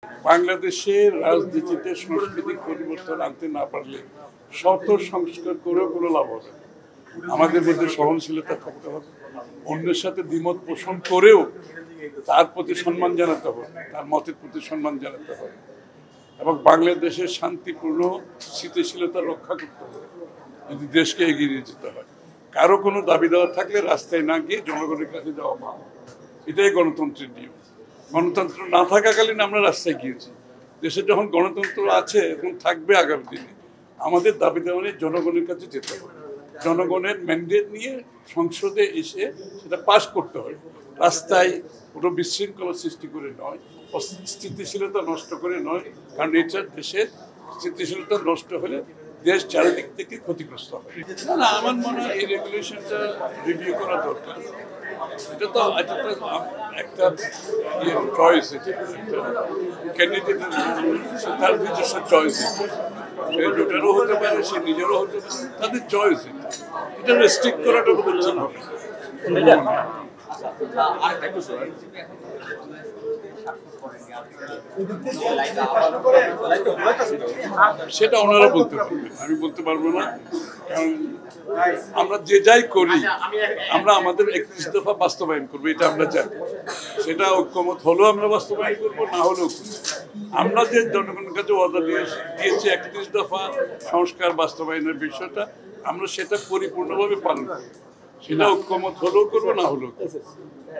বাংলাদেশের রাজনীতিতে সাংস্কৃতিক পরিবর্তন আনতে না পারলে শত সংস্কার করেও কোনো লাভ হবে না। আমাদের মধ্যে সহনশীলতা থাকতে হবে, অন্যের সাথে দ্বিমত পোষণ করেও তার প্রতি সম্মান জানাতে হবে, তার মতের প্রতি সম্মান জানাতে হবে এবং বাংলাদেশের শান্তিপূর্ণ স্থিতিশীলতা রক্ষা করতে হবে যদি দেশকে এগিয়ে নিয়ে যেতে হয়। কারো কোনো দাবি দেওয়া থাকলে রাস্তায় না গিয়ে জনগণের কাছে যাওয়া ভালো, এটাই গণতন্ত্রের নিয়ম। গণতন্ত্র না থাকাকালীন আমরা রাস্তায় গিয়েছি, দেশে যখন গণতন্ত্র আছে এখন থাকবে আগামী দিনে, আমাদের দাবি দেওয়া নিয়ে জনগণের কাছে যেতে হবে, জনগণের ম্যান্ডেট নিয়ে সংসদে এসে সেটা পাস করতে হয়। রাস্তায় কোনো বিশৃঙ্খলা সৃষ্টি করে নয়, স্থিতিশীলতা নষ্ট করে নয়, কারণ এটা দেশের স্থিতিশীলতা নষ্ট হলে দেশ চারিদিক থেকে ক্ষতিগ্রস্ত হবে। না, আমার মনে হয় এই রেগুলেশনটা রিভিউ করা দরকার। এটা তো একটা চয়েস, এটা একটা ক্যান্ডিডেটের তার নিজস্ব চয়েস, সে জোটেরও হতে পারে, সে নিজেরও হতে পারে, তাদের চয়েস। এটা রেস্ট্রিক্ট করাটা বোধ ঠিক হবে। সেটা ওনারা বলতে পারবেন, আমি বলতে পারবো না, কারণ আমরা যে যাই করি আমরা আমাদের 31 দফা বাস্তবায়ন করবো, এটা আমরা জানি। সেটা ঐক্যমত হলেও আমরা বাস্তবায়ন করবো, না হলেও আমরা যে জনগণের কাছে ওয়াদা দিয়েছি 31 দফা সংস্কার বাস্তবায়নের বিষয়টা আমরা সেটা পরিপূর্ণভাবে পালন করবো, সেটা ঐক্যমত হলেও করবো, না হলেও করবো।